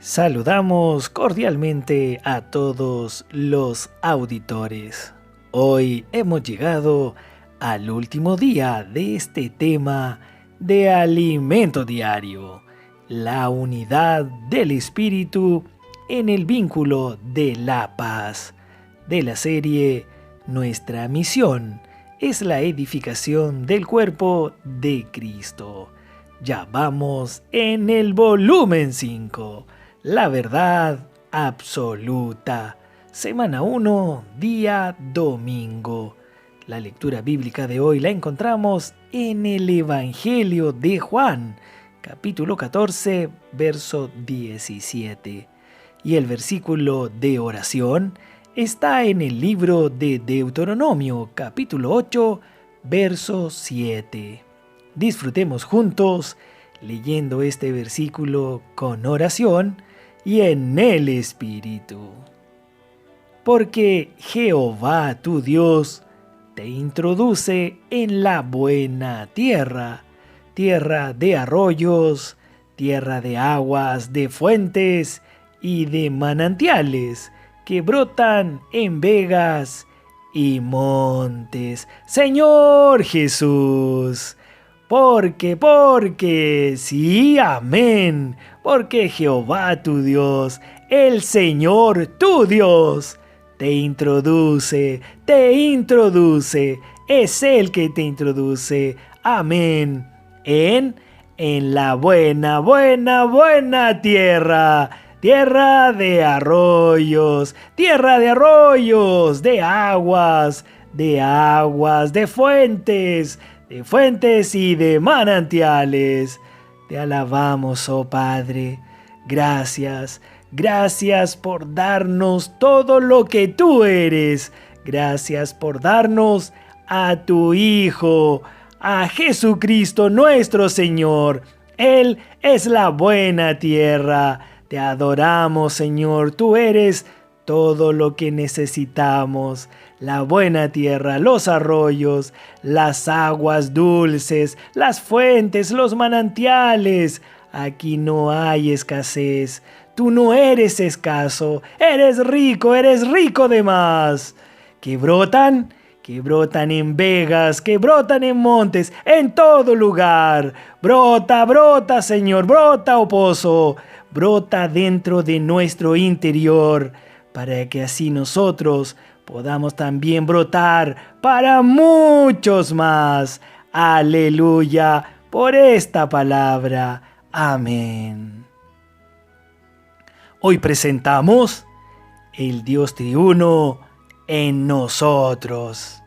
Saludamos cordialmente a todos los auditores. Hoy hemos llegado al último día de este tema de alimento diario, la unidad del espíritu en el vínculo de la paz, de la serie Nuestra misión es la edificación del cuerpo de Cristo. Ya vamos en el volumen 5. La verdad absoluta. Semana 1, día domingo. La lectura bíblica de hoy la encontramos en el Evangelio de Juan, capítulo 14, verso 17. Y el versículo de oración está en el libro de Deuteronomio, capítulo 8, verso 7. Disfrutemos juntos leyendo este versículo con oración y en el Espíritu. Porque Jehová tu Dios te introduce en la buena tierra, tierra de arroyos, tierra de aguas, de fuentes y de manantiales que brotan en vegas y montes. Señor Jesús, porque, sí, amén, porque Jehová tu Dios, el Señor tu Dios, te introduce, es Él que te introduce, amén, en la buena tierra, tierra de arroyos, de aguas, de fuentes y de manantiales. Te alabamos, oh Padre. Gracias por darnos todo lo que tú eres. Gracias por darnos a tu Hijo, a Jesucristo nuestro Señor. Él es la buena tierra. Te adoramos, Señor. Tú eres todo lo que necesitamos. La buena tierra, los arroyos, las aguas dulces, las fuentes, los manantiales. Aquí no hay escasez. Tú no eres escaso. Eres rico de más. Que brotan en vegas, que brotan en montes, en todo lugar. Brota, Señor, brota, oh pozo. Brota dentro de nuestro interior, para que así nosotros podamos también brotar para muchos más. Aleluya por esta palabra. Amén. Hoy presentamos el Dios triuno en nosotros.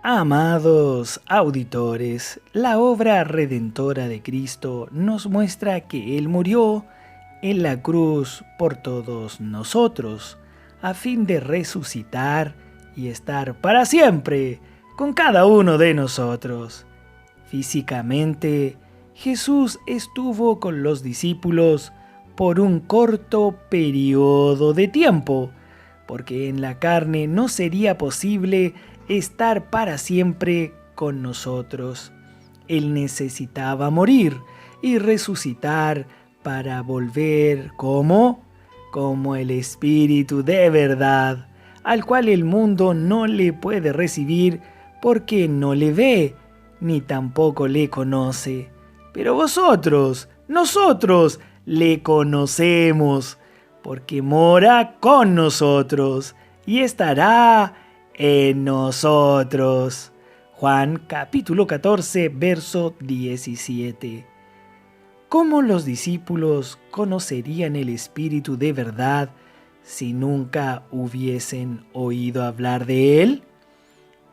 Amados auditores, la obra redentora de Cristo nos muestra que Él murió en la cruz por todos nosotros, a fin de resucitar y estar para siempre con cada uno de nosotros. Físicamente, Jesús estuvo con los discípulos por un corto periodo de tiempo, porque en la carne no sería posible estar para siempre con nosotros. Él necesitaba morir y resucitar para volver como el Espíritu de verdad, al cual el mundo no le puede recibir porque no le ve, ni tampoco le conoce. Pero nosotros le conocemos, porque mora con nosotros y estará en nosotros. Juan capítulo 14, verso 17. ¿Cómo los discípulos conocerían el Espíritu de verdad si nunca hubiesen oído hablar de Él?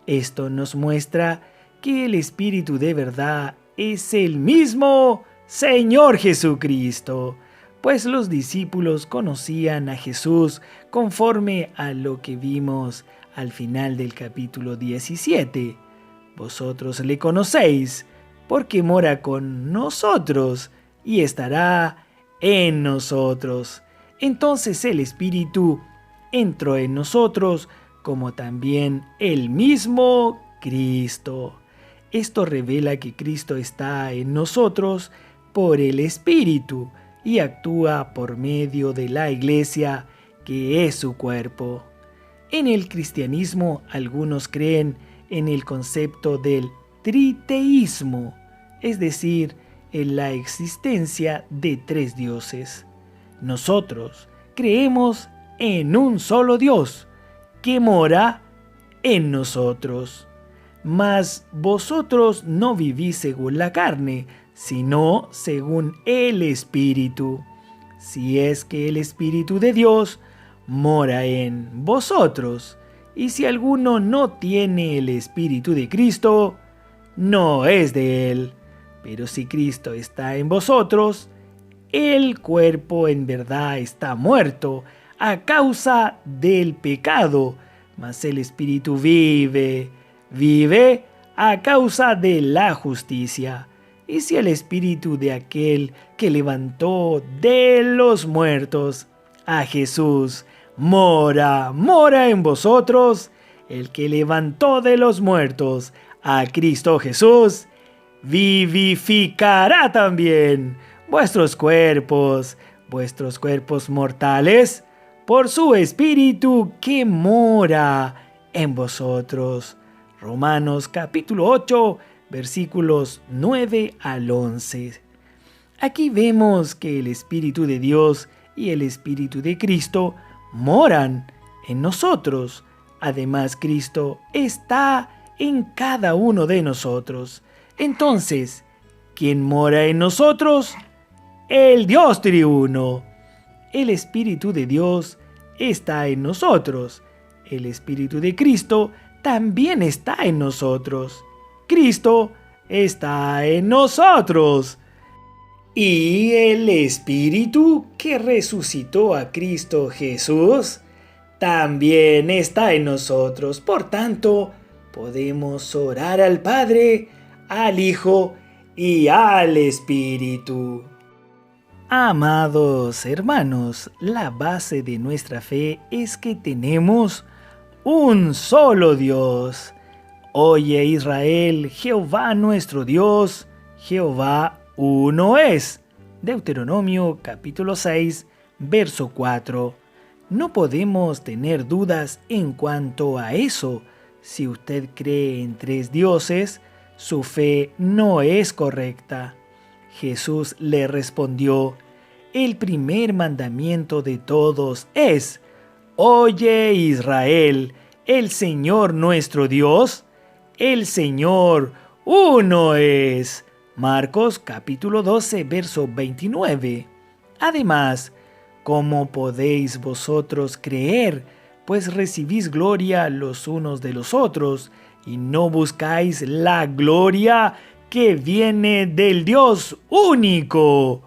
Esto nos muestra que el Espíritu de verdad es el mismo Señor Jesucristo, pues los discípulos conocían a Jesús conforme a lo que vimos al final del capítulo 17. Vosotros le conocéis porque mora con nosotros y estará en nosotros. Entonces el Espíritu entró en nosotros como también el mismo Cristo. Esto revela que Cristo está en nosotros por el Espíritu y actúa por medio de la Iglesia, que es su cuerpo. En el cristianismo, algunos creen en el concepto del triteísmo, es decir, en la existencia de tres dioses. Nosotros creemos en un solo Dios, que mora en nosotros. Mas vosotros no vivís según la carne, sino según el Espíritu, si es que el Espíritu de Dios mora en vosotros. Y si alguno no tiene el Espíritu de Cristo, no es de él. Pero si Cristo está en vosotros, el cuerpo en verdad está muerto a causa del pecado, mas el Espíritu vive a causa de la justicia. Y si el Espíritu de aquel que levantó de los muertos a Jesús mora en vosotros, el que levantó de los muertos a Cristo Jesús, vivificará también vuestros cuerpos mortales, por su Espíritu que mora en vosotros. Romanos capítulo 8, versículos 9 al 11. Aquí vemos que el Espíritu de Dios y el Espíritu de Cristo moran en nosotros. Además, Cristo está en cada uno de nosotros. Entonces, ¿quién mora en nosotros? El Dios triuno. El Espíritu de Dios está en nosotros. El Espíritu de Cristo también está en nosotros. Cristo está en nosotros. Y el Espíritu que resucitó a Cristo Jesús también está en nosotros. Por tanto, podemos orar al Padre, al Hijo y al Espíritu. Amados hermanos, la base de nuestra fe es que tenemos un solo Dios. Oye Israel, Jehová nuestro Dios, Jehová uno es. Deuteronomio capítulo 6, verso 4. No podemos tener dudas en cuanto a eso. Si usted cree en tres dioses, su fe no es correcta. Jesús le respondió: el primer mandamiento de todos es: Oye Israel, el Señor nuestro Dios, el Señor uno es. Marcos capítulo 12, verso 29. Además, ¿cómo podéis vosotros creer, pues recibís gloria los unos de los otros, y no buscáis la gloria que viene del Dios único?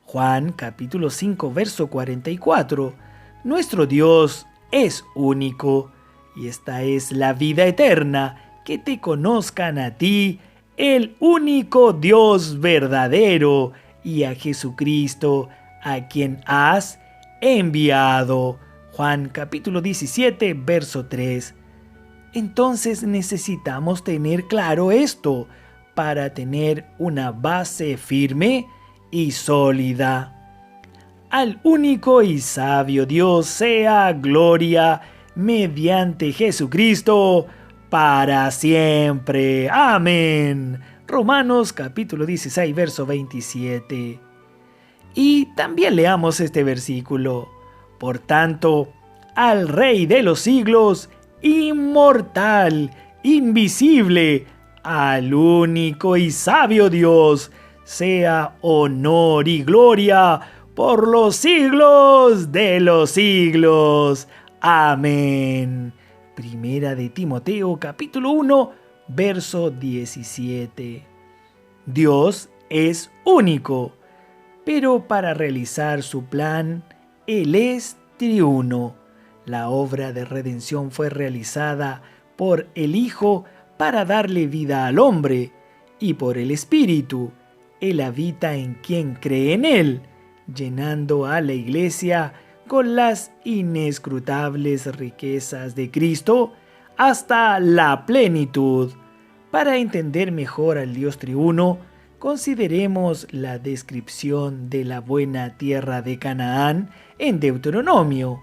Juan capítulo 5, verso 44. Nuestro Dios es único, y esta es la vida eterna, que te conozcan a ti, el único Dios verdadero, y a Jesucristo, a quien has enviado. Juan capítulo 17, verso 3. Entonces necesitamos tener claro esto para tener una base firme y sólida. Al único y sabio Dios sea gloria mediante Jesucristo para siempre. Amén. Romanos capítulo 16, verso 27. Y también leamos este versículo. Por tanto, al Rey de los siglos, inmortal, invisible, al único y sabio Dios, sea honor y gloria por los siglos de los siglos. Amén. Primera de Timoteo capítulo 1, verso 17. Dios es único, pero para realizar su plan, Él es triuno. La obra de redención fue realizada por el Hijo para darle vida al hombre, y por el Espíritu. Él habita en quien cree en Él, llenando a la Iglesia con las inescrutables riquezas de Cristo hasta la plenitud. Para entender mejor al Dios triuno, Consideremos la descripción de la buena tierra de Canaán en Deuteronomio.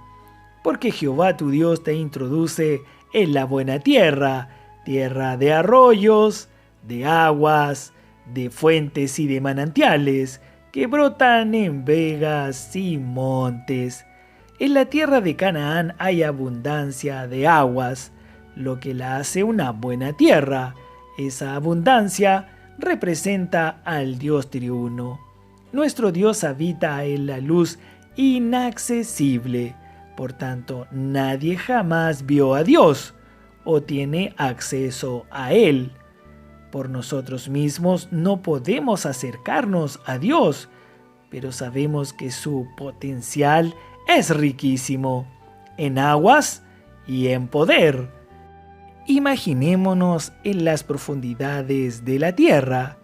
Porque Jehová tu Dios te introduce en la buena tierra, tierra de arroyos, de aguas, de fuentes y de manantiales, que brotan en vegas y montes. En la tierra de Canaán hay abundancia de aguas, lo que la hace una buena tierra. Esa abundancia representa al Dios triuno. Nuestro Dios habita en la luz inaccesible, por tanto nadie jamás vio a Dios o tiene acceso a Él. Por nosotros mismos no podemos acercarnos a Dios, pero sabemos que su potencial es riquísimo en aguas y en poder. Imaginémonos en las profundidades de la tierra.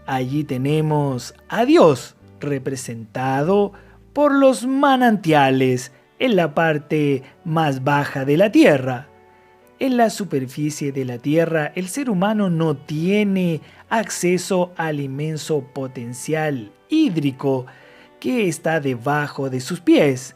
Allí tenemos a Dios representado por los manantiales en la parte más baja de la tierra. En la superficie de la tierra, el ser humano no tiene acceso al inmenso potencial hídrico que está debajo de sus pies.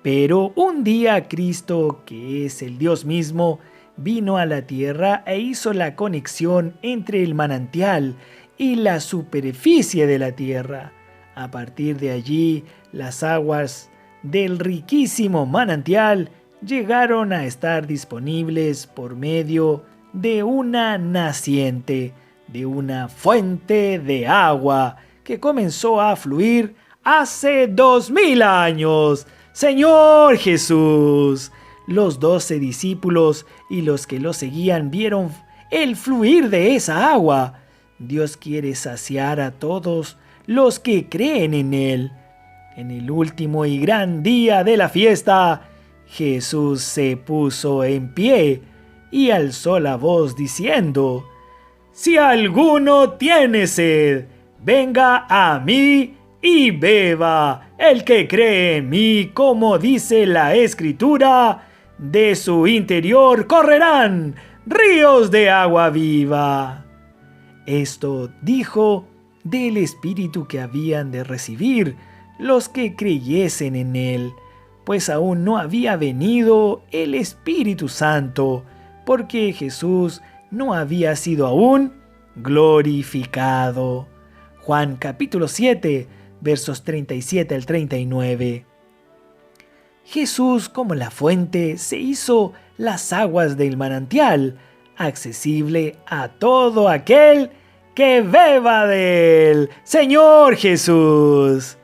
Pero un día Cristo, que es el Dios mismo, vino a la tierra e hizo la conexión entre el manantial y la superficie de la tierra. A partir de allí, las aguas del riquísimo manantial llegaron a estar disponibles por medio de una naciente, de una fuente de agua que comenzó a fluir hace 2000 años. Señor Jesús. Los 12 discípulos y los que lo seguían vieron el fluir de esa agua. Dios quiere saciar a todos los que creen en Él. En el último y gran día de la fiesta, Jesús se puso en pie y alzó la voz diciendo: Si alguno tiene sed, venga a mí y beba. El que cree en mí, como dice la Escritura, de su interior correrán ríos de agua viva. Esto dijo del Espíritu que habían de recibir los que creyesen en Él, pues aún no había venido el Espíritu Santo, porque Jesús no había sido aún glorificado. Juan capítulo 7, versos 37 al 39. Jesús, como la fuente, se hizo las aguas del manantial, accesible a todo aquel que beba de él. Señor Jesús.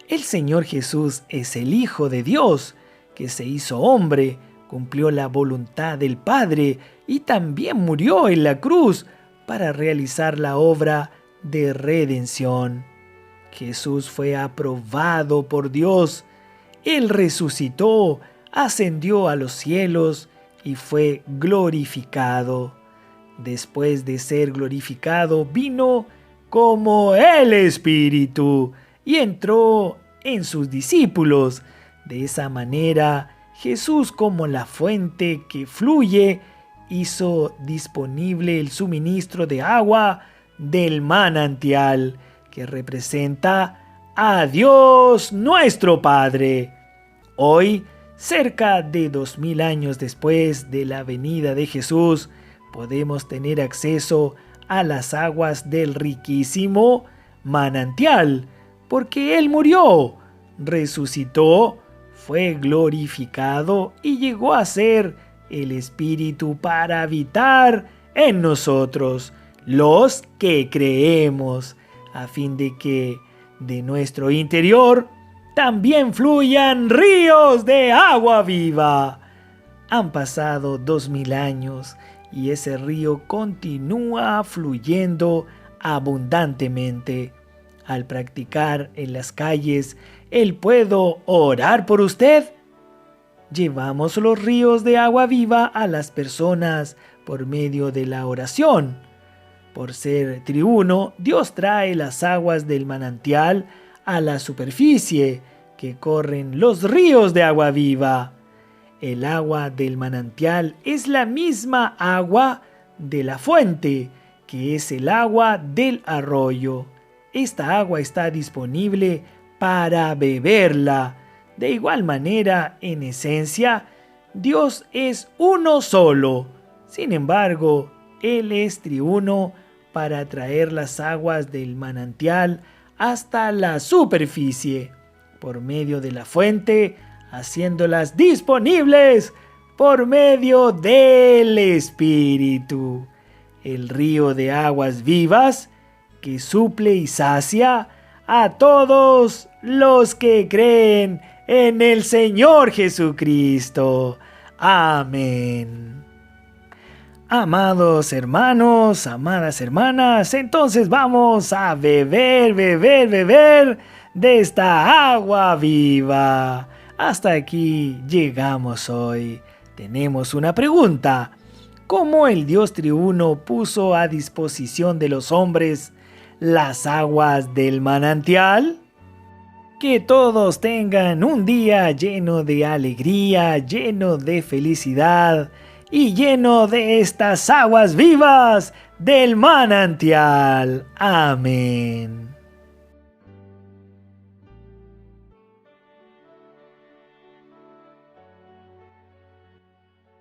El Señor Jesús es el Hijo de Dios, que se hizo hombre, cumplió la voluntad del Padre y también murió en la cruz para realizar la obra de redención. Jesús fue aprobado por Dios. Él resucitó, ascendió a los cielos y fue glorificado. Después de ser glorificado, vino como el Espíritu y entró en sus discípulos. De esa manera, Jesús, como la fuente que fluye, hizo disponible el suministro de agua del manantial, que representa a Dios nuestro Padre. Hoy, cerca de 2000 años después de la venida de Jesús, podemos tener acceso a las aguas del riquísimo manantial, porque Él murió, resucitó, fue glorificado y llegó a ser el Espíritu para habitar en nosotros, los que creemos, a fin de que de nuestro interior también fluyan ríos de agua viva. Han pasado 2000 años y ese río continúa fluyendo abundantemente. Al practicar en las calles el ¿puedo orar por usted? Llevamos los ríos de agua viva a las personas por medio de la oración. Por ser triuno, Dios trae las aguas del manantial a la superficie, que corren los ríos de agua viva. El agua del manantial es la misma agua de la fuente, que es el agua del arroyo. Esta agua está disponible para beberla. De igual manera, en esencia, Dios es uno solo. Sin embargo, Él es triuno para traer las aguas del manantial hasta la superficie, por medio de la fuente, haciéndolas disponibles por medio del Espíritu. El río de aguas vivas que suple y sacia a todos los que creen en el Señor Jesucristo. Amén. Amados hermanos, amadas hermanas, entonces vamos a beber de esta agua viva. Hasta aquí llegamos hoy. Tenemos una pregunta. ¿Cómo el Dios triuno puso a disposición de los hombres las aguas del manantial? Que todos tengan un día lleno de alegría, lleno de felicidad y lleno de estas aguas vivas del manantial. Amén.